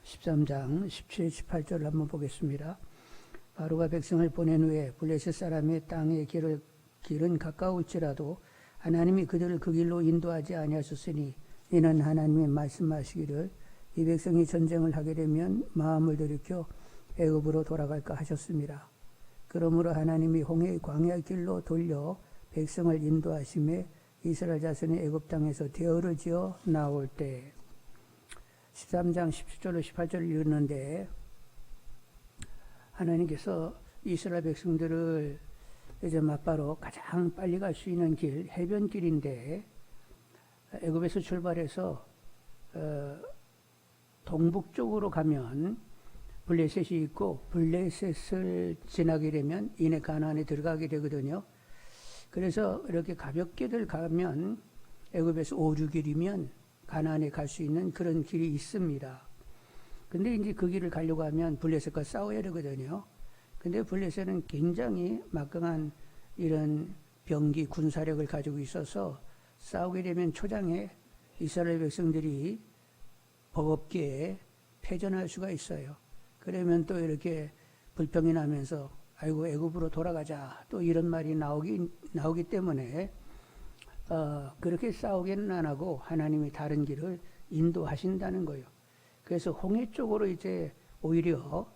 13장 17, 18절 한번 보겠습니다. 바로가 백성을 보낸 후에 블레셋 사람의 땅의 길은 가까울지라도 하나님이 그들을 그 길로 인도하지 아니하셨으니 이는 하나님이 말씀하시기를 이 백성이 전쟁을 하게 되면 마음을 돌이켜 애굽으로 돌아갈까 하셨습니다. 그러므로 하나님이 홍해 광야 길로 돌려 백성을 인도하심에 이스라엘 자손이 애굽 땅에서 대어를 지어 나올 때 13장 17절로 18절을 읽는데 하나님께서 이스라엘 백성들을 이제 맞바로 가장 빨리 갈 수 있는 길, 해변길인데 애굽에서 출발해서 동북쪽으로 가면 블레셋이 있고 블레셋을 지나게 되면 이내 가나안에 들어가게 되거든요. 그래서 이렇게 가볍게들 가면 애굽에서 5, 6일이면 가나안에 갈 수 있는 그런 길이 있습니다. 근데 이제 그 길을 가려고 하면 블레셋과 싸워야 되거든요. 근데 블레셋은 굉장히 막강한 이런 병기 군사력을 가지고 있어서 싸우게 되면 초장에 이스라엘 백성들이 버겁게 패전할 수가 있어요. 그러면 또 이렇게 불평이 나면서 아이고 애굽으로 돌아가자 또 이런 말이 나오기 때문에 그렇게 싸우기는 안 하고 하나님이 다른 길을 인도하신다는 거예요. 그래서 홍해 쪽으로 이제 오히려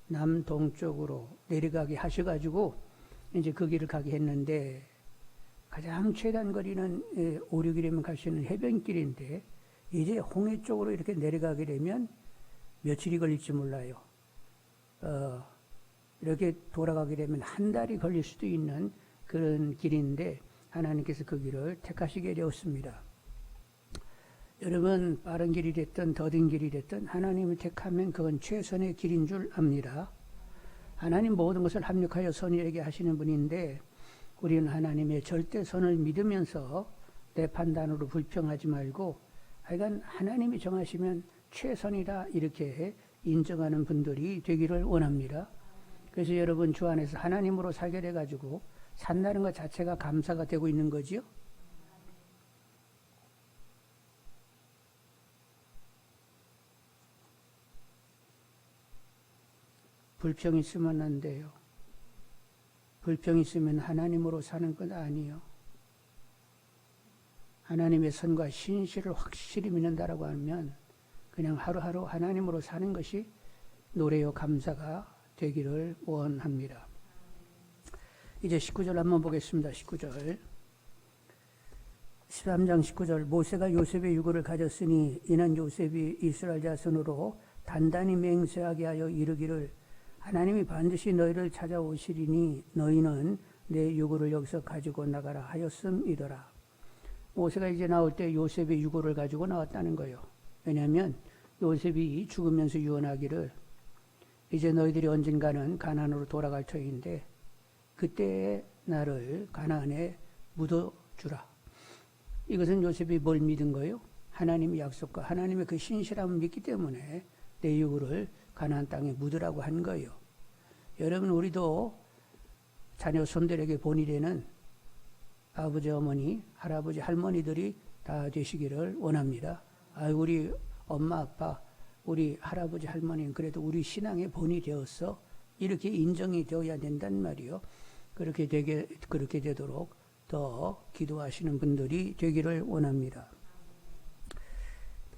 남동쪽으로 내려가게 하셔가지고 이제 그 길을 가게 했는데 가장 최단 거리는 5, 6일이면 갈 수 있는 해변길인데 이제 홍해 쪽으로 이렇게 내려가게 되면 며칠이 걸릴지 몰라요. 이렇게 돌아가게 되면 한 달이 걸릴 수도 있는 그런 길인데 하나님께서 그 길을 택하시게 되었습니다. 여러분 빠른 길이 됐든 더딘 길이 됐든 하나님을 택하면 그건 최선의 길인 줄 압니다. 하나님 모든 것을 합력하여 선이에게 하시는 분인데 우리는 하나님의 절대선을 믿으면서 내 판단으로 불평하지 말고 하여간 하나님이 정하시면 최선이다 이렇게 인정하는 분들이 되기를 원합니다. 그래서 여러분 주 안에서 하나님으로 살게 돼가지고 산다는 것 자체가 감사가 되고 있는 거지요. 불평이 있으면 안 돼요. 불평이 있으면 하나님으로 사는 것 아니에요. 하나님의 선과 신실을 확실히 믿는다라고 하면 그냥 하루하루 하나님으로 사는 것이 노래요 감사가 되기를 원합니다. 이제 19절 한번 보겠습니다. 19절 13장 19절 모세가 요셉의 유고를 가졌으니 이는 요셉이 이스라엘 자손으로 단단히 맹세하게 하여 이르기를 하나님이 반드시 너희를 찾아오시리니 너희는 내 유고를 여기서 가지고 나가라 하였음이더라. 모세가 이제 나올 때 요셉의 유고를 가지고 나왔다는 거예요. 왜냐하면 요셉이 죽으면서 유언하기를 이제 너희들이 언젠가는 가나안으로 돌아갈 터인데 그때의 나를 가나안에 묻어주라. 이것은 요셉이 뭘 믿은 거예요? 하나님의 약속과 하나님의 그 신실함을 믿기 때문에 내 유고를 가나안 땅에 묻으라고 한 거예요. 여러분 우리도 자녀 손들에게 본이 되는 아버지, 어머니, 할아버지, 할머니들이 다 되시기를 원합니다. 우리 엄마, 아빠, 우리 할아버지, 할머니는 그래도 우리 신앙의 본이 되었어. 이렇게 인정이 되어야 된단 말이요. 그렇게 되도록 더 기도하시는 분들이 되기를 원합니다.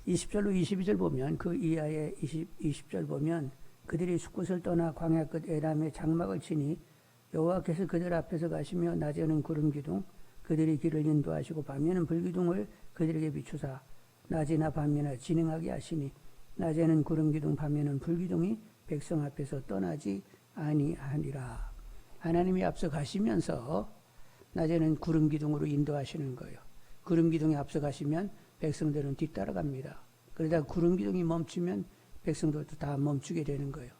20절로 22절 보면 그 이하의 20절 보면 그들이 숲곳을 떠나 광야 끝 에람의 장막을 치니 여호와께서 그들 앞에서 가시며 낮에는 구름 기둥 그들이 길을 인도하시고 밤에는 불기둥을 그들에게 비추사 낮이나 밤이나 진행하게 하시니 낮에는 구름 기둥 밤에는 불기둥이 백성 앞에서 떠나지 아니하니라. 하나님이 앞서 가시면서 낮에는 구름 기둥으로 인도하시는 거예요. 구름 기둥이 앞서 가시면 백성들은 뒤따라갑니다. 그러다 구름 기둥이 멈추면 백성들도 다 멈추게 되는 거예요.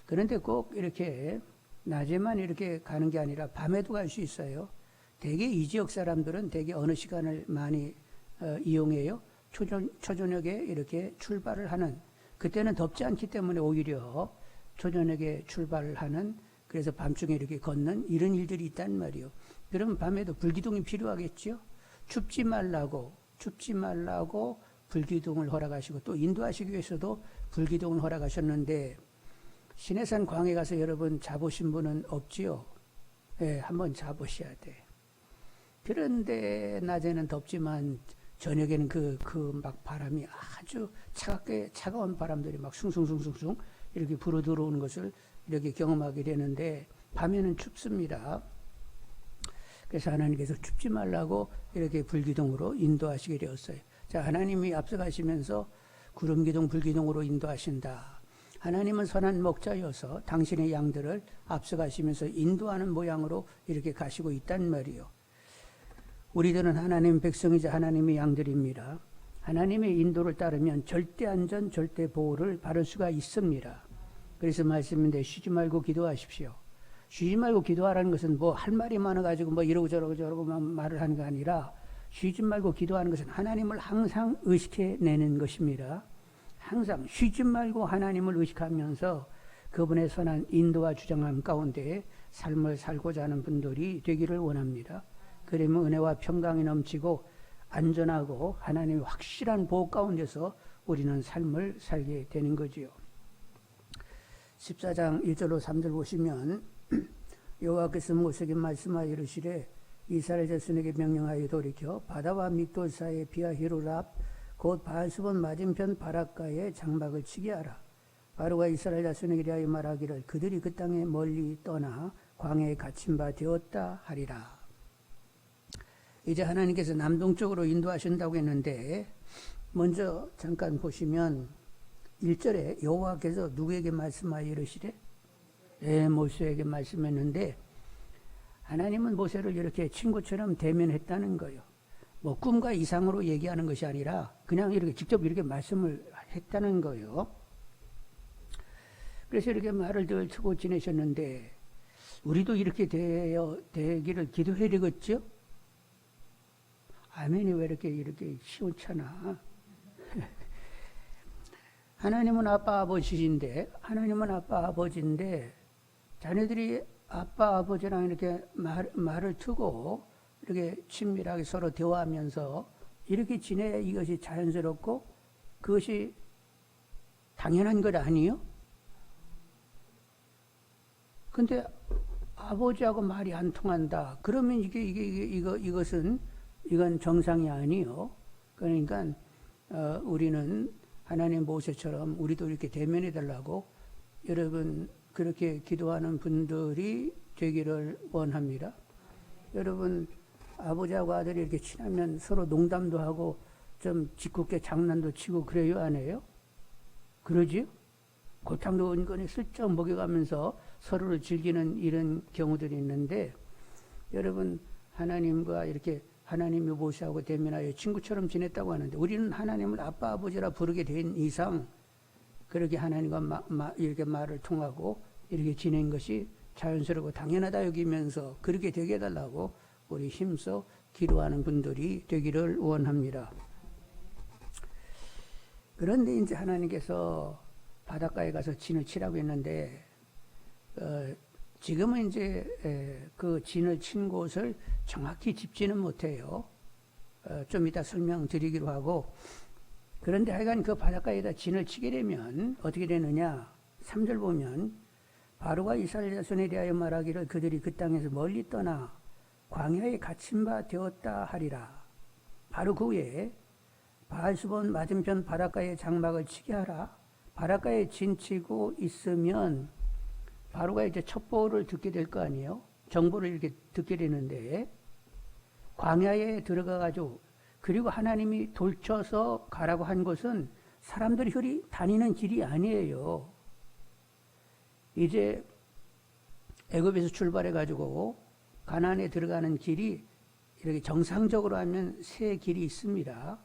그런데 꼭 이렇게 낮에만 이렇게 가는 게 아니라 밤에도 갈 수 있어요. 대개 이 지역 사람들은 대개 어느 시간을 많이 이용해요? 초저녁에 이렇게 출발을 하는, 그때는 덥지 않기 때문에 오히려 초저녁에 출발을 하는, 그래서 밤중에 이렇게 걷는 이런 일들이 있단 말이에요. 그럼 밤에도 불기둥이 필요하겠죠? 춥지 말라고 불기둥을 허락하시고 또 인도하시기 위해서도 불기둥을 허락하셨는데 시내산 광에 가서 여러분 자보신 분은 없지요? 예, 한번 자보셔야 돼. 그런데 낮에는 덥지만 저녁에는 그 막 바람이 아주 차가운 바람들이 막 숭숭숭숭 이렇게 불어 들어오는 것을 이렇게 경험하게 되는데 밤에는 춥습니다. 그래서 하나님께서 춥지 말라고 이렇게 불기둥으로 인도하시게 되었어요. 자, 하나님이 앞서가시면서 구름기둥, 불기둥으로 인도하신다. 하나님은 선한 목자여서 당신의 양들을 앞서가시면서 인도하는 모양으로 이렇게 가시고 있단 말이요. 우리들은 하나님 백성이자 하나님의 양들입니다. 하나님의 인도를 따르면 절대 안전, 절대 보호를 받을 수가 있습니다. 그래서 말씀인데 쉬지 말고 기도하십시오. 쉬지 말고 기도하라는 것은 뭐 할 말이 많아가지고 뭐 이러고 저러고 말을 하는 게 아니라 쉬지 말고 기도하는 것은 하나님을 항상 의식해내는 것입니다. 항상 쉬지 말고 하나님을 의식하면서 그분의 선한 인도와 주장함 가운데 삶을 살고자 하는 분들이 되기를 원합니다. 그러면 은혜와 평강이 넘치고 안전하고 하나님의 확실한 보호 가운데서 우리는 삶을 살게 되는 거지요. 14장 1절로 3절 보시면 여호와께서 모세에게 말씀하여 이르시되 이스라엘 자손에게 명령하여 돌이켜 바다와 믹돌 사이에 비하히로랍 곧 바알수본 맞은편 바라가에 장막을 치게 하라. 바로가 이스라엘 자손에게 대하여 말하기를 그들이 그 땅에 멀리 떠나 광야에 갇힌 바 되었다 하리라. 이제 하나님께서 남동쪽으로 인도하신다고 했는데 먼저 잠깐 보시면 1절에 여호와께서 누구에게 말씀하여 이르시되 모세에게 말씀했는데 하나님은 모세를 이렇게 친구처럼 대면했다는 거예요. 뭐 꿈과 이상으로 얘기하는 것이 아니라 그냥 이렇게 직접 이렇게 말씀을 했다는 거예요. 그래서 이렇게 말을 늘 트고 지내셨는데 우리도 이렇게 되기를 기도해야 되겠죠? 아멘이 왜 이렇게 시원찮아? 하나님은 아빠 아버지인데 자녀들이 아빠 아버지랑 이렇게 말을 트고 이렇게 친밀하게 서로 대화하면서 이렇게 지내 이것이 자연스럽고 그것이 당연한 것 아니요? 근데 아버지하고 말이 안 통한다. 그러면 이건 정상이 아니요. 그러니까 우리는 하나님 모세처럼 우리도 이렇게 대면해 달라고 여러분 그렇게 기도하는 분들이 되기를 원합니다. 여러분 아버지하고 아들이 이렇게 친하면 서로 농담도 하고 좀 짓궂게 장난도 치고 그래요, 안 해요? 그러지요? 골탕도 은근히 슬쩍 먹여가면서 서로를 즐기는 이런 경우들이 있는데 여러분 하나님과 이렇게 하나님이 모세하고 대면하여 친구처럼 지냈다고 하는데 우리는 하나님을 아빠 아버지라 부르게 된 이상 그렇게 하나님과 이렇게 말을 통하고 이렇게 지낸 것이 자연스럽고 당연하다 여기면서 그렇게 되게 해달라고 우리 힘써 기도하는 분들이 되기를 원합니다. 그런데 이제 하나님께서 바닷가에 가서 진을 치라고 했는데 지금은 이제 그 진을 친 곳을 정확히 짚지는 못해요. 좀 이따 설명드리기로 하고 그런데 하여간 그 바닷가에다 진을 치게 되면 어떻게 되느냐 3절 보면 바로가 이스라엘 자손에 대하여 말하기를 그들이 그 땅에서 멀리 떠나 광야에 갇힌 바 되었다 하리라. 바로 그 후에 바알수본 맞은편 바닷가에 장막을 치게 하라. 바닷가에 진 치고 있으면 바로가 이제 첩보를 듣게 될 거 아니에요. 정보를 이렇게 듣게 되는데 광야에 들어가가지고 그리고 하나님이 돌쳐서 가라고 한 곳은 사람들이 흔히 다니는 길이 아니에요. 이제 애굽에서 출발해가지고 가나안에 들어가는 길이 이렇게 정상적으로 하면 세 길이 있습니다.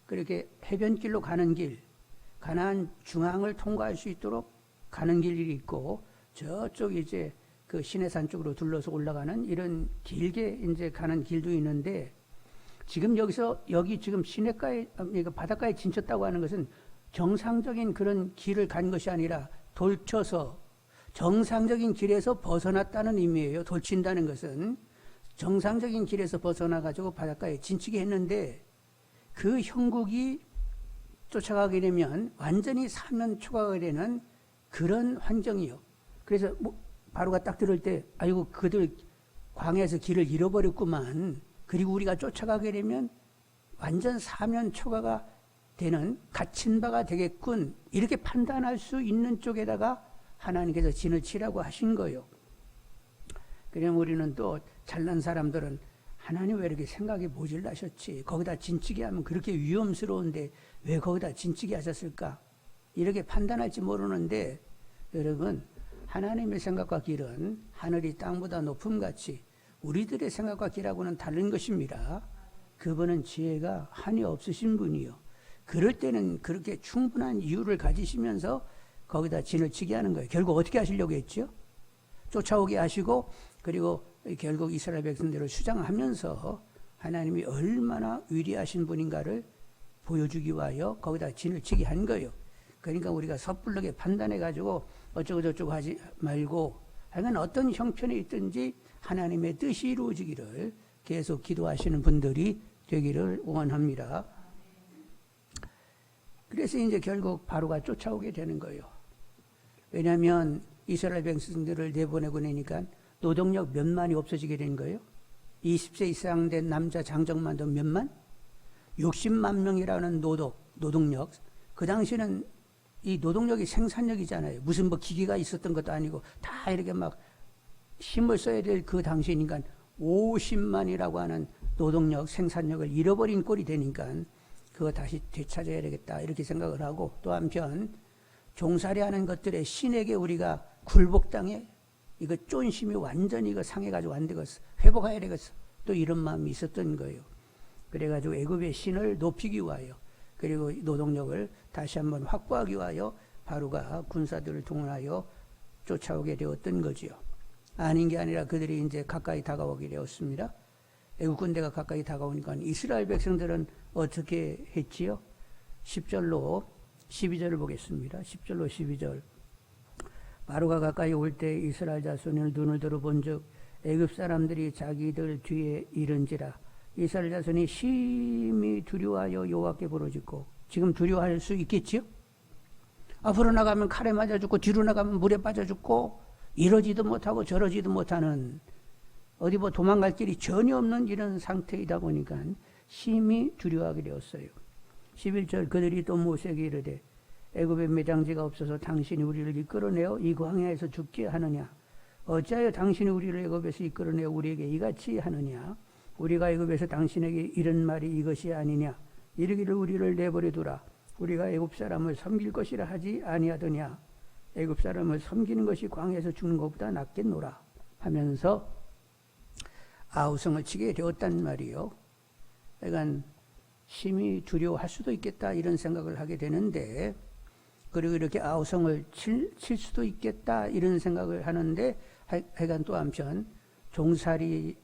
그렇게 해변길로 가는 길, 가나안 중앙을 통과할 수 있도록 가는 길이 있고 저쪽 이제 그 시내산 쪽으로 둘러서 올라가는 이런 길게 이제 가는 길도 있는데 지금 여기 지금 시내가에 바닷가에 진쳤다고 하는 것은 정상적인 그런 길을 간 것이 아니라 돌쳐서 정상적인 길에서 벗어났다는 의미예요. 돌친다는 것은 정상적인 길에서 벗어나 가지고 바닷가에 진치게 했는데 그 형국이 쫓아가게 되면 완전히 사면 초과가 되는 그런 환경이요. 그래서 바로가 딱 들을 때 아이고 그들 광야에서 길을 잃어버렸구만. 그리고 우리가 쫓아가게 되면 완전 사면 초과가 되는 갇힌 바가 되겠군. 이렇게 판단할 수 있는 쪽에다가 하나님께서 진을 치라고 하신 거예요. 그러면 우리는 또 잘난 사람들은 하나님 왜 이렇게 생각이 모질라셨지? 거기다 진치게 하면 그렇게 위험스러운데 왜 거기다 진치게 하셨을까? 이렇게 판단할지 모르는데 여러분 하나님의 생각과 길은 하늘이 땅보다 높음같이 우리들의 생각과 길하고는 다른 것입니다. 그분은 지혜가 한이 없으신 분이요. 그럴 때는 그렇게 충분한 이유를 가지시면서 거기다 진을 치게 하는 거예요. 결국 어떻게 하시려고 했죠? 쫓아오게 하시고 그리고 결국 이스라엘 백성들을 수장하면서 하나님이 얼마나 위대하신 분인가를 보여주기 위하여 거기다 진을 치게 한 거예요. 그러니까 우리가 섣불르게 판단해가지고 어쩌고 저쩌고 하지 말고 하여간 어떤 형편에 있든지 하나님의 뜻이 이루어지기를 계속 기도하시는 분들이 되기를 원합니다. 그래서 이제 결국 바로가 쫓아오게 되는 거예요. 왜냐하면 이스라엘 백성들을 내보내고 나니까 노동력 몇만이 없어지게 된 거예요. 20세 이상 된 남자 장정만도 몇만? 60만 명이라는 노동력. 그 당시에는 이 노동력이 생산력이잖아요. 무슨 뭐 기계가 있었던 것도 아니고 다 이렇게 막 힘을 써야 될 그 당시니까 50만이라고 하는 노동력, 생산력을 잃어버린 꼴이 되니까 그거 다시 되찾아야 되겠다 이렇게 생각을 하고 또 한편 종살이하는 것들의 신에게 우리가 굴복당해 이거 쫀심이 완전히 이거 상해가지고 안 되겠어. 회복해야 되겠어. 또 이런 마음이 있었던 거예요. 그래가지고 애굽의 신을 높이기 위하여 그리고 노동력을 다시 한번 확보하기 위하여 바로가 군사들을 동원하여 쫓아오게 되었던 거지요. 아닌 게 아니라 그들이 이제 가까이 다가오게 되었습니다. 애국 군대가 가까이 다가오니까 이스라엘 백성들은 어떻게 했지요? 10절로 12절을 보겠습니다. 10절로 12절. 바로가 가까이 올 때 이스라엘 자손이 눈을 들어본즉 애굽 사람들이 자기들 뒤에 이른지라. 이스라엘 자손이 심히 두려워하여 여호와께 부르짖고. 지금 두려워할 수 있겠지요? 앞으로 나가면 칼에 맞아 죽고 뒤로 나가면 물에 빠져 죽고 이러지도 못하고 저러지도 못하는 어디 뭐 도망갈 길이 전혀 없는 이런 상태이다 보니까 심히 두려워하게 되었어요. 11절 그들이 또 모세에게 이르되 애굽에 매장지가 없어서 당신이 우리를 이끌어내어 이 광야에서 죽게 하느냐? 어찌하여 당신이 우리를 애굽에서 이끌어내어 우리에게 이같이 하느냐? 우리가 애굽에서 당신에게 이런 말이 이것이 아니냐? 이르기를 우리를 내버려 두라. 우리가 애굽 사람을 섬길 것이라 하지 아니하더냐? 애굽 사람을 섬기는 것이 광야에서 죽는 것보다 낫겠노라 하면서 아우성을 치게 되었단 말이요. 그러니까 심히 두려워할 수도 있겠다 이런 생각을 하게 되는데 그리고 이렇게 아우성을 칠 수도 있겠다 이런 생각을 하는데 하여간 또 한편 종살이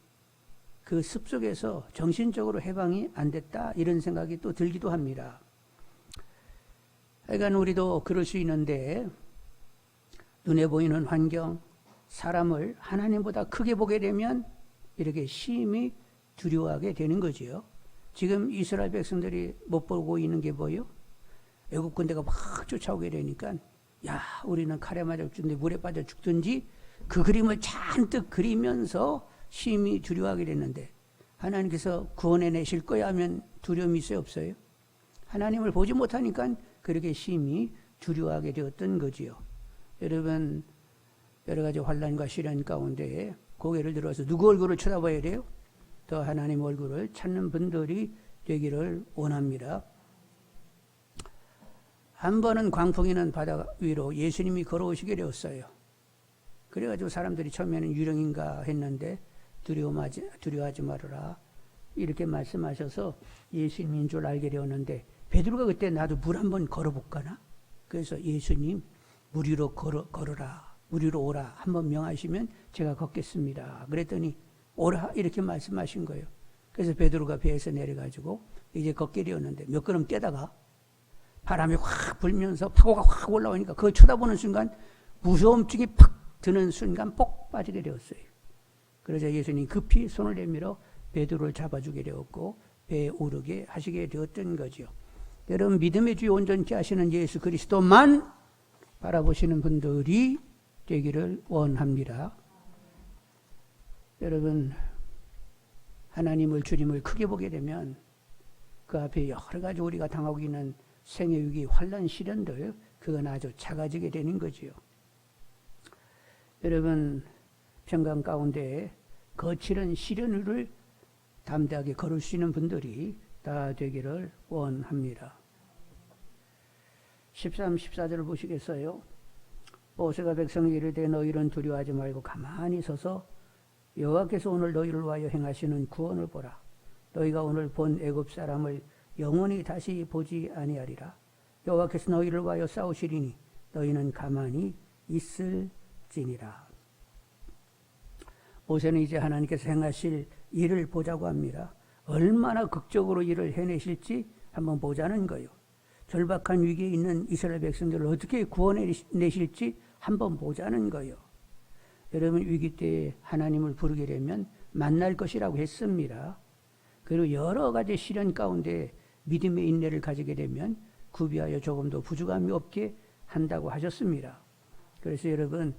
그 습속에서 정신적으로 해방이 안 됐다 이런 생각이 또 들기도 합니다. 하여간 우리도 그럴 수 있는데 눈에 보이는 환경, 사람을 하나님보다 크게 보게 되면 이렇게 심히 두려워하게 되는 거지요. 지금 이스라엘 백성들이 못 보고 있는 게 뭐예요? 애국 군대가 막 쫓아오게 되니까 야 우리는 칼에 맞아 죽든지 물에 빠져 죽든지 그 그림을 잔뜩 그리면서 심히 두려워하게 됐는데 하나님께서 구원해내실 거야 하면 두려움이 있어요 없어요? 하나님을 보지 못하니까 그렇게 심히 두려워하게 되었던 거지요. 여러분 여러 가지 환난과 시련 가운데 고개를 들어서 누구 얼굴을 쳐다봐야 돼요? 더 하나님 얼굴을 찾는 분들이 되기를 원합니다. 한 번은 광풍이는 바다 위로 예수님이 걸어오시게 되었어요. 그래가지고 사람들이 처음에는 유령인가 했는데 두려워하지 말아라 이렇게 말씀하셔서 예수님인 줄 알게 되었는데 베드로가 그때 나도 물 한번 걸어볼까나? 그래서 예수님 물 위로 걸어라. 물 위로 오라. 한번 명하시면 제가 걷겠습니다. 그랬더니 오라 이렇게 말씀하신 거예요. 그래서 베드로가 배에서 내려가지고 이제 걷게 되었는데 몇 걸음 뛰다가 바람이 확 불면서 파고가 확 올라오니까 그걸 쳐다보는 순간 무서움증이 팍 드는 순간 뽁 빠지게 되었어요. 그러자 예수님 급히 손을 내밀어 베드로를 잡아주게 되었고 배에 오르게 하시게 되었던 거죠. 여러분 믿음의 주요 온전케 하시는 예수 그리스도만 바라보시는 분들이 되기를 원합니다. 여러분 하나님을 주님을 크게 보게 되면 그 앞에 여러 가지 우리가 당하고 있는 생애 위기, 환난, 시련들 그건 아주 작아지게 되는 거지요. 여러분 평강 가운데 거칠은 시련을 담대하게 걸을 수 있는 분들이 다 되기를 원합니다. 13, 14절을 보시겠어요? 모세가 백성에게 이르되 너희는 두려워하지 말고 가만히 서서 여호와께서 오늘 너희를 위하여 행하시는 구원을 보라. 너희가 오늘 본 애굽 사람을 영원히 다시 보지 아니하리라. 여호와께서 너희를 위하여 싸우시리니 너희는 가만히 있을지니라. 모세는 이제 하나님께서 행하실 일을 보자고 합니다. 얼마나 극적으로 일을 해내실지 한번 보자는 거예요. 절박한 위기에 있는 이스라엘 백성들을 어떻게 구원해내실지 한번 보자는 거예요. 여러분 위기 때에 하나님을 부르게 되면 만날 것이라고 했습니다. 그리고 여러 가지 시련 가운데 믿음의 인내를 가지게 되면 구비하여 조금도 부족함이 없게 한다고 하셨습니다. 그래서 여러분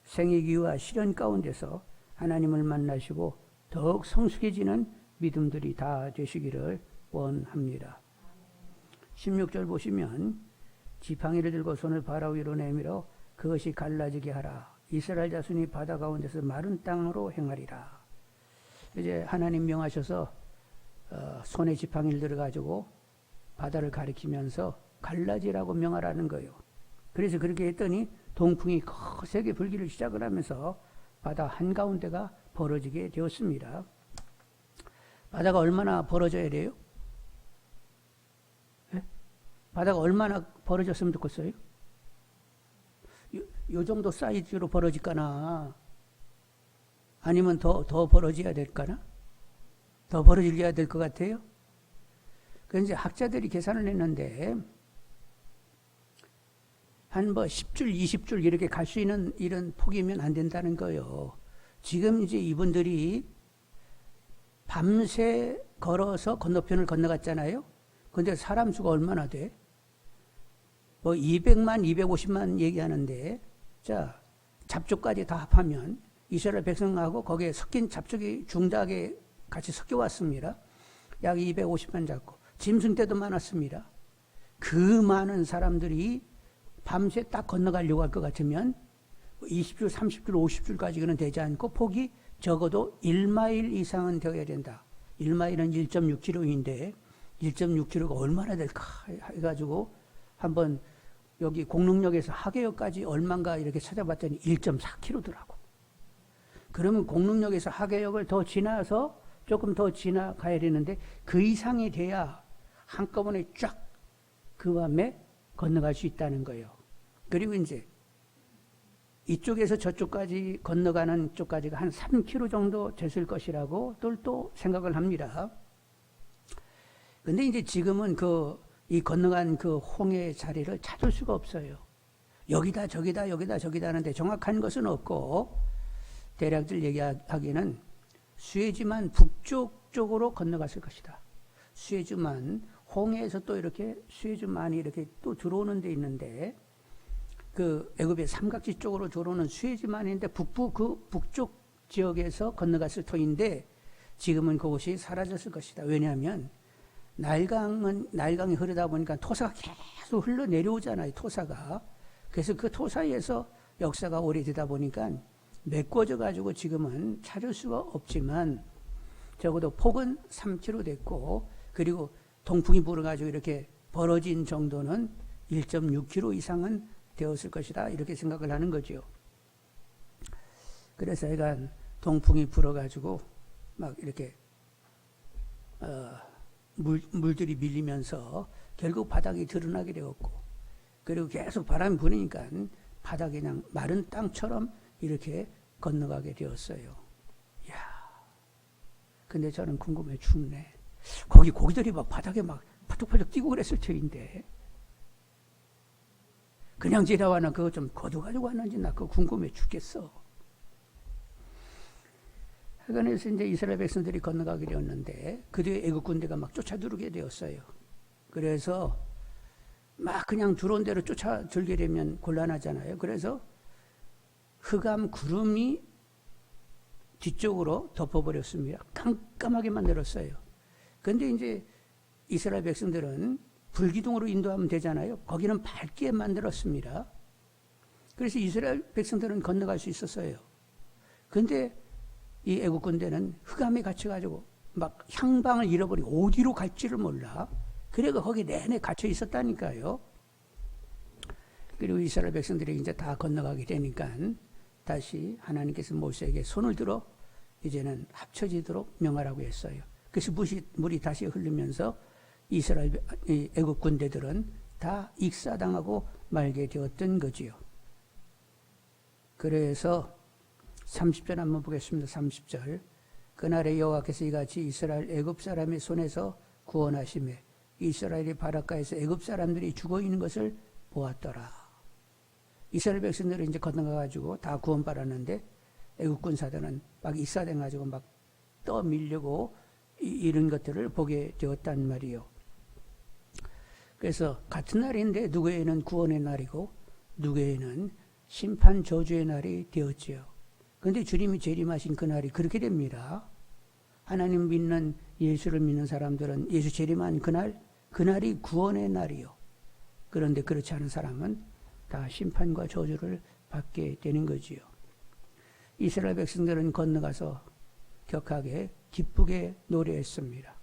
생애기와 시련 가운데서 하나님을 만나시고 더욱 성숙해지는 믿음들이 다 되시기를 원합니다. 16절 보시면 지팡이를 들고 손을 바다 위로 내밀어 그것이 갈라지게 하라. 이스라엘 자손이 바다 가운데서 마른 땅으로 행하리라. 이제 하나님 명하셔서 손에 지팡이를 들어가지고 바다를 가리키면서 갈라지라고 명하라는 거예요. 그래서 그렇게 했더니 동풍이 거세게 불기를 시작을 하면서 바다 한가운데가 벌어지게 되었습니다. 바다가 얼마나 벌어져야 돼요? 네? 바다가 얼마나 벌어졌으면 좋겠어요? 요 정도 사이즈로 벌어질까나 아니면 더 벌어져야 될까나? 더 벌어져야 될 것 같아요? 그래서 이제 학자들이 계산을 했는데 한 10줄, 20줄 이렇게 갈 수 있는 이런 폭이면 안 된다는 거예요. 지금 이제 이분들이 밤새 걸어서 건너편을 건너갔잖아요. 근데 사람 수가 얼마나 돼? 200만, 250만 얘기하는데, 자, 잡초까지 다 합하면 이스라엘 백성하고 거기에 섞인 잡초기 중작에 같이 섞여 왔습니다. 약 250만 잡고. 짐승 떼도 많았습니다. 그 많은 사람들이 밤새 딱 건너가려고 할 것 같으면 20줄, 30줄, 50줄까지는 되지 않고 폭이 적어도 1마일 이상은 되어야 된다. 1마일은 1.6km인데 1.6km가 얼마나 될까 해가지고 한번 여기 공릉역에서 하계역까지 얼마인가 이렇게 찾아봤더니 1.4km더라고. 그러면 공릉역에서 하계역을 더 지나서 조금 더 지나가야 되는데 그 이상이 돼야 한꺼번에 쫙 그 밤에 건너갈 수 있다는 거예요. 그리고 이제 이쪽에서 저쪽까지 건너가는 쪽까지가 한 3km 정도 됐을 것이라고 또 생각을 합니다. 근데 이제 지금은 이 건너간 그 홍해 자리를 찾을 수가 없어요. 여기다 저기다 여기다 저기다 하는데 정확한 것은 없고 대략들 얘기하기는 수에즈만 북쪽 쪽으로 건너갔을 것이다. 수에즈만 홍해에서 또 이렇게 수에즈만이 이렇게 또 들어오는 데 있는데 그 애굽의 삼각지 쪽으로 들어오는 수에즈만인데 북쪽 지역에서 건너갔을 터인데 지금은 그곳이 사라졌을 것이다. 왜냐하면 나일강이 흐르다 보니까 토사가 계속 흘러 내려오잖아요. 토사가. 그래서 그 토사에서 역사가 오래되다 보니까 메꿔져 가지고 지금은 찾을 수가 없지만 적어도 폭은 3km 됐고 그리고 동풍이 불어가지고 이렇게 벌어진 정도는 1.6km 이상은 되었을 것이다. 이렇게 생각을 하는 거죠. 그래서 약간 동풍이 불어가지고 막 이렇게 물들이 밀리면서 결국 바닥이 드러나게 되었고 그리고 계속 바람이 부니까 바닥이 그냥 마른 땅처럼 이렇게 건너가게 되었어요. 이야. 근데 저는 궁금해 죽네. 거기 고기들이 막 바닥에 막 파둑파둑 뛰고 그랬을 터인데 그냥 지나와나 그거 좀 거둬가지고 왔는지 나 그거 궁금해 죽겠어. 그래서 이제 이스라엘 백성들이 건너가게 되었는데 그 뒤에 애국 군대가 막 쫓아들게 되었어요. 그래서 막 그냥 들어온 대로 쫓아 들게 되면 곤란하잖아요. 그래서 흑암 구름이 뒤쪽으로 덮어버렸습니다. 깜깜하게 만들었어요. 그런데 이제 이스라엘 백성들은 불기둥으로 인도하면 되잖아요. 거기는 밝게 만들었습니다. 그래서 이스라엘 백성들은 건너갈 수 있었어요. 그런데 이 애국 군대는 흑암에 갇혀가지고 막 향방을 잃어버리고 어디로 갈지를 몰라. 그래가 거기 내내 갇혀 있었다니까요. 그리고 이스라엘 백성들이 이제 다 건너가게 되니까 다시 하나님께서 모세에게 손을 들어 이제는 합쳐지도록 명하라고 했어요. 그래서 물이 다시 흐르면서 이스라엘 애국 군대들은 다 익사당하고 말게 되었던 거지요. 그래서 30절 한번 보겠습니다. 30절. 그날에 여호와께서 이같이 이스라엘 애굽 사람의 손에서 구원하시매 이스라엘이 바닷가에서 애굽 사람들이 죽어 있는 것을 보았더라. 이스라엘 백성들이 이제 건너가가지고 다 구원받았는데 애굽 군사들은 막 익사돼가지고 막 떠밀려고 이런 것들을 보게 되었단 말이요. 그래서 같은 날인데 누구에는 구원의 날이고 누구에는 심판 저주의 날이 되었지요. 그런데 주님이 재림하신 그날이 그렇게 됩니다. 하나님 믿는 예수를 믿는 사람들은 예수 재림한 그날이 구원의 날이요. 그런데 그렇지 않은 사람은 다 심판과 저주를 받게 되는 거지요. 이스라엘 백성들은 건너가서 격하게 기쁘게 노래했습니다.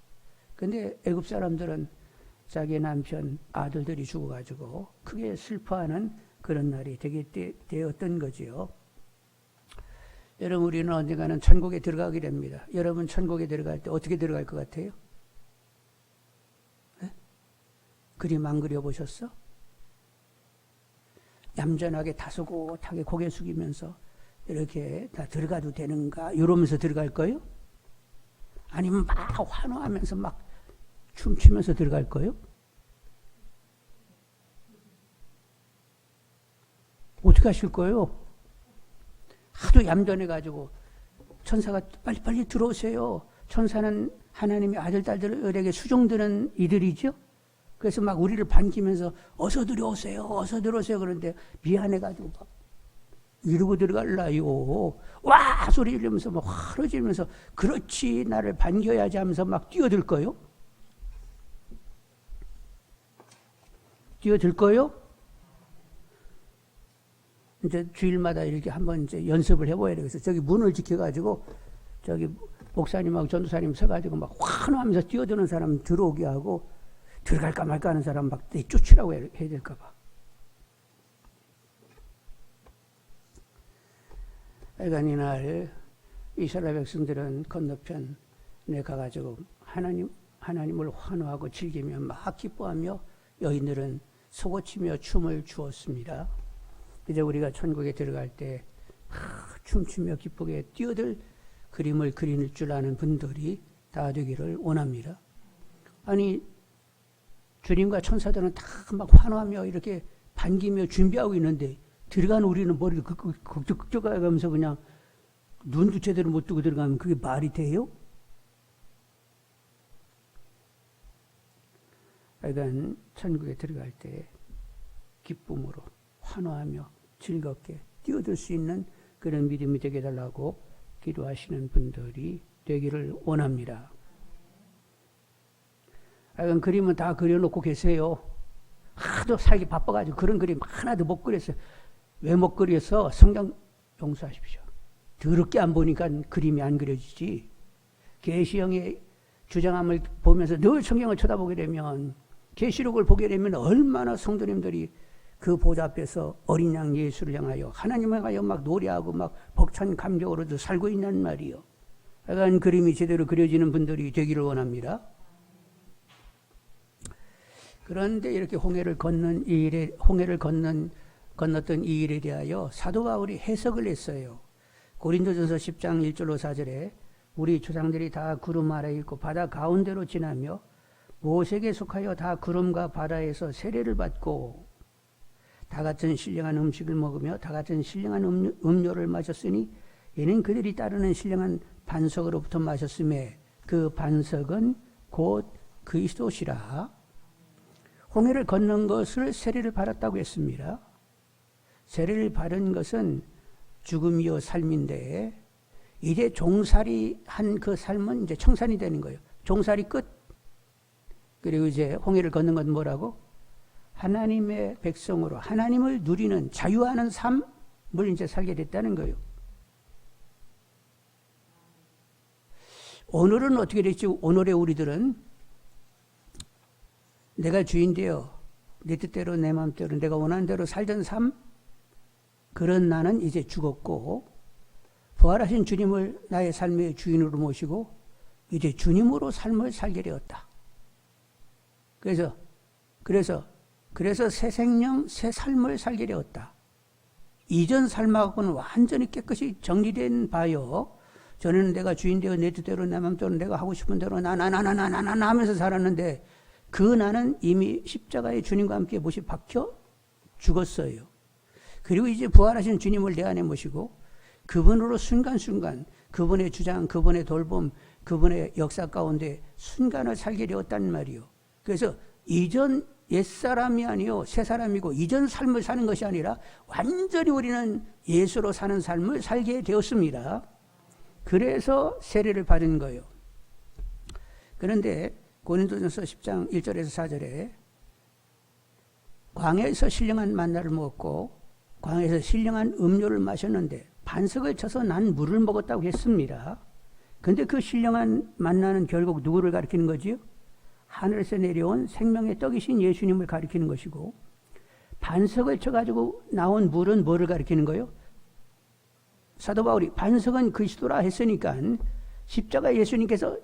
그런데 애굽 사람들은 자기 남편 아들들이 죽어가지고 크게 슬퍼하는 그런 날이 되게 되었던 거지요. 여러분 우리는 언젠가는 천국에 들어가게 됩니다. 여러분 천국에 들어갈 때 어떻게 들어갈 것 같아요? 네? 그림 안 그려보셨어? 얌전하게 다소곳하게 고개 숙이면서 이렇게 다 들어가도 되는가 이러면서 들어갈 거예요? 아니면 막 환호하면서 막 춤추면서 들어갈 거예요? 어떻게 하실 거예요? 하도 얌전해가지고 천사가 빨리빨리 들어오세요. 천사는 하나님의 아들, 딸들에게 수종드는 이들이죠. 그래서 막 우리를 반기면서 어서 들어오세요. 어서 들어오세요. 그런데 미안해가지고 막 이러고 들어갈라요. 와! 소리 지르면서 막 화를 지르면서 그렇지 나를 반겨야지 하면서 막 뛰어들 거요? 뛰어들 거요? 이제 주일마다 이렇게 한번 이제 연습을 해봐야 되겠어요. 저기 문을 지켜가지고 저기 목사님하고 전도사님 서가지고 막 환호하면서 뛰어드는 사람 들어오게 하고 들어갈까 말까 하는 사람 막 쫓으라고 해야 될까봐. 하여간 이날 이스라엘 백성들은 건너편에 가가지고 하나님을 환호하고 즐기며 막 기뻐하며 여인들은 소고치며 춤을 추었습니다. 이제 우리가 천국에 들어갈 때 춤추며 기쁘게 뛰어들 그림을 그릴 줄 아는 분들이 다 되기를 원합니다. 아니 주님과 천사들은 다 막 환호하며 이렇게 반기며 준비하고 있는데 들어간 우리는 머리를 극적극적하면서 그냥 눈도 제대로 못 뜨고 들어가면 그게 말이 돼요? 하여간 천국에 들어갈 때 기쁨으로 환호하며 즐겁게 뛰어들 수 있는 그런 믿음이 되게 해달라고 기도하시는 분들이 되기를 원합니다. 하여간 그림은 다 그려놓고 계세요. 하도 살기 바빠가지고 그런 그림 하나도 못 그렸어요. 왜 못 그려서 성경 용서하십시오. 더럽게 안 보니까 그림이 안 그려지지. 계시형의 주장함을 보면서 늘 성경을 쳐다보게 되면 계시록을 보게 되면 얼마나 성도님들이 그 보좌 앞에서 어린 양 예수를 향하여 하나님을 향하여 막 노래하고 막 벅찬 감격으로도 살고 있는 말이요. 약간 그림이 제대로 그려지는 분들이 되기를 원합니다. 그런데 이렇게 홍해를 건넜던 이 일에 대하여 사도 바울이 해석을 했어요. 고린도전서 10장 1절로 4절에 우리 조상들이 다 구름 아래에 있고 바다 가운데로 지나며 모세에게 속하여 다 구름과 바다에서 세례를 받고 다 같은 신령한 음식을 먹으며 다 같은 신령한 음료를 마셨으니 이는 그들이 따르는 신령한 반석으로부터 마셨음에 그 반석은 곧 그리스도시라. 홍해를 건넌 것을 세례를 받았다고 했습니다. 세례를 받은 것은 죽음이요 삶인데 이제 종살이 한 그 삶은 이제 청산이 되는 거예요. 종살이 끝. 그리고 이제 홍해를 걷는 건 뭐라고? 하나님의 백성으로 하나님을 누리는 자유하는 삶을 이제 살게 됐다는 거예요. 오늘은 어떻게 됐지? 오늘의 우리들은 내가 주인되어 내 뜻대로 내 마음대로 내가 원하는 대로 살던 삶, 그런 나는 이제 죽었고 부활하신 주님을 나의 삶의 주인으로 모시고 이제 주님으로 삶을 살게 되었다. 그래서 새 생명, 새 삶을 살게 되었다. 이전 삶하고는 완전히 깨끗이 정리된 바요. 전에는 내가 주인되어 내 뜻대로 내 마음대로 내가 하고 싶은 대로 나 하면서 살았는데 그 나는 이미 십자가의 주님과 함께 못이 박혀 죽었어요. 그리고 이제 부활하신 주님을 내 안에 모시고 그분으로 순간순간 그분의 주장, 그분의 돌봄, 그분의 역사 가운데 순간을 살게 되었단 말이요. 그래서 이전 옛사람이 아니요 새 사람이고 이전 삶을 사는 것이 아니라 완전히 우리는 예수로 사는 삶을 살게 되었습니다. 그래서 세례를 받은 거예요. 그런데 고린도전서 10장 1절에서 4절에 광야에서 신령한 만나를 먹었고 광야에서 신령한 음료를 마셨는데 반석을 쳐서 난 물을 먹었다고 했습니다. 그런데 그 신령한 만나는 결국 누구를 가리키는 거지요? 하늘에서 내려온 생명의 떡이신 예수님을 가리키는 것이고 반석을 쳐가지고 나온 물은 뭐를 가리키는 거예요? 사도 바울이 반석은 그리스도라 했으니까 십자가 예수님께서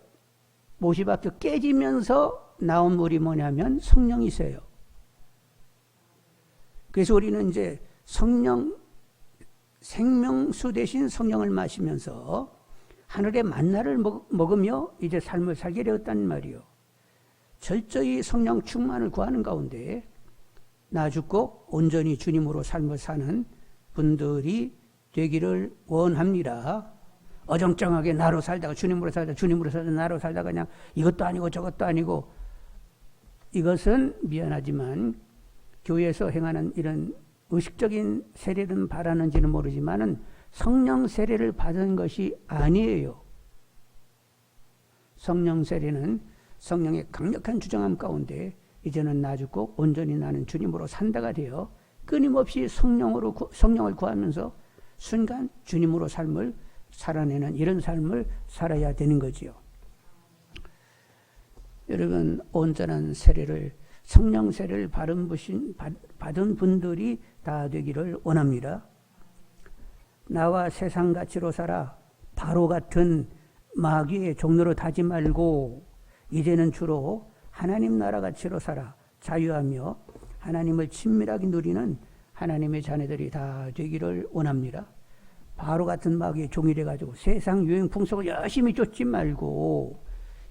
못이 박혀 깨지면서 나온 물이 뭐냐면 성령이세요. 그래서 우리는 이제 생명수 대신 성령을 마시면서 하늘의 만나를 먹으며 이제 삶을 살게 되었단 말이요. 철저히 성령 충만을 구하는 가운데 나 죽고 온전히 주님으로 삶을 사는 분들이 되기를 원합니다. 어정쩡하게 나로 살다가 주님으로 살다가 나로 살다가 그냥 이것도 아니고 저것도 아니고, 이것은 미안하지만 교회에서 행하는 이런 의식적인 세례는 바라는지는 모르지만은 성령 세례를 받은 것이 아니에요. 성령 세례는 성령의 강력한 주장함 가운데 이제는 나 죽고 온전히 나는 주님으로 산다가 되어 끊임없이 성령을 구하면서 순간 주님으로 삶을 살아내는 이런 삶을 살아야 되는 거지요. 여러분, 온전한 세례를, 성령 세례를 받은 분들이 다 되기를 원합니다. 나와 세상 가치로 살아 바로 같은 마귀의 종로로 타지 말고 이제는 주로 하나님 나라 가치로 살아 자유하며 하나님을 친밀하게 누리는 하나님의 자녀들이 다 되기를 원합니다. 바로 같은 마귀의 종이 돼가지고 세상 유행 풍속을 열심히 쫓지 말고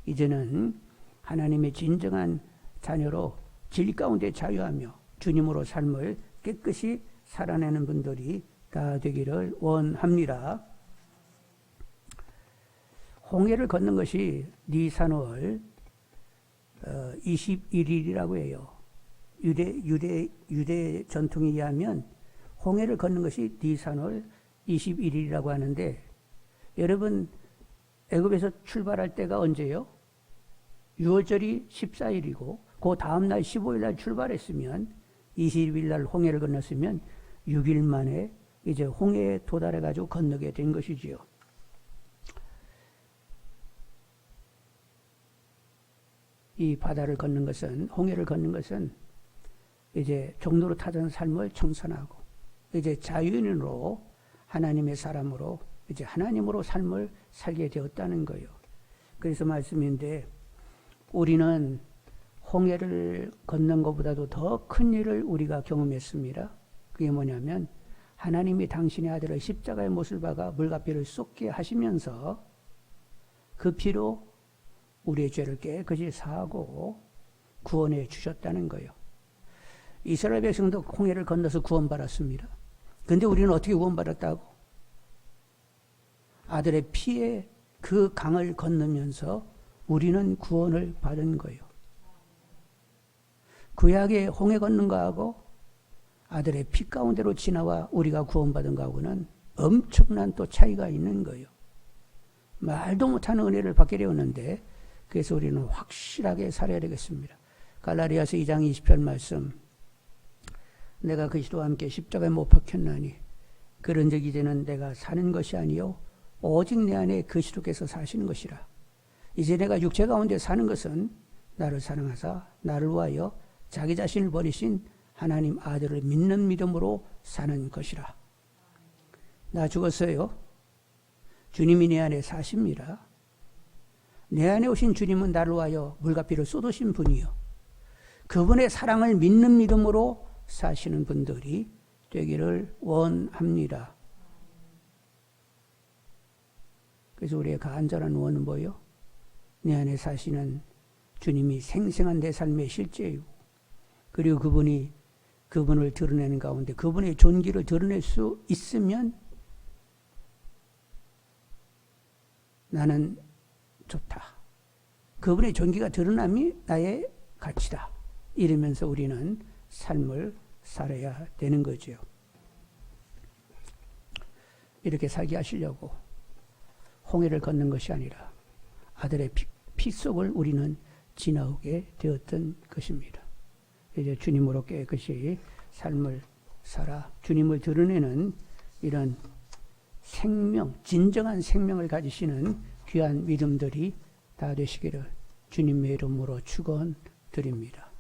이제는 하나님의 진정한 자녀로 진리 가운데 자유하며 주님으로 삶을 깨끗이 살아내는 분들이 다 되기를 원합니다. 홍해를 걷는 것이 니산월 21일이라고 해요. 유대 전통에 의하면 홍해를 걷는 것이 니산월 21일이라고 하는데, 여러분 애굽에서 출발할 때가 언제요? 6월절이 14일이고 그 다음날 15일날 출발했으면 20일날 홍해를 건넜으면 6일 만에 이제 홍해에 도달해가지고 건너게 된 것이지요. 이 바다를 걷는 것은, 홍해를 걷는 것은 이제 종로로 타던 삶을 청산하고 이제 자유인으로 하나님의 사람으로 이제 하나님으로 삶을 살게 되었다는 거예요. 그래서 말씀인데 우리는 홍해를 걷는 것보다도 더 큰 일을 우리가 경험했습니다. 그게 뭐냐면 하나님이 당신의 아들을 십자가의 못을 박아 물값비를 쏟게 하시면서 그 피로 우리의 죄를 깨끗이 사하고 구원해 주셨다는 거예요. 이스라엘 백성도 홍해를 건너서 구원받았습니다. 그런데 우리는 어떻게 구원받았다고? 아들의 피에 그 강을 건너면서 우리는 구원을 받은 거예요. 구약의 홍해 걷는 거하고 아들의 피 가운데로 지나와 우리가 구원받은 거하고는 엄청난 또 차이가 있는 거예요. 말도 못하는 은혜를 받게 되었는데, 그래서 우리는 확실하게 살아야 되겠습니다. 갈라디아서 2장 20절 말씀, 내가 그리스도와 함께 십자가에 못 박혔나니 그런 적 이제는 내가 사는 것이 아니요 오직 내 안에 그리스도께서 사시는 것이라. 이제 내가 육체 가운데 사는 것은 나를 사랑하사 나를 위하여 자기 자신을 버리신 하나님 아들을 믿는 믿음으로 사는 것이라. 나 죽었어요. 주님이 내 안에 사십니다. 내 안에 오신 주님은 나를 위하여 물과 피를 쏟으신 분이요, 그분의 사랑을 믿는 믿음으로 사시는 분들이 되기를 원합니다. 그래서 우리의 간절한 원은 뭐예요? 내 안에 사시는 주님이 생생한 내 삶의 실제이고, 그리고 그분을 드러내는 가운데 그분의 존귀를 드러낼 수 있으면 나는 좋다. 그분의 존귀가 드러남이 나의 가치다. 이러면서 우리는 삶을 살아야 되는 거죠. 이렇게 살게 하시려고 홍해를 걷는 것이 아니라 아들의 피 속을 우리는 지나오게 되었던 것입니다. 이제 주님으로 깨끗이 삶을 살아 주님을 드러내는 이런 생명, 진정한 생명을 가지시는 귀한 믿음들이 다 되시기를 주님의 이름으로 축원드립니다.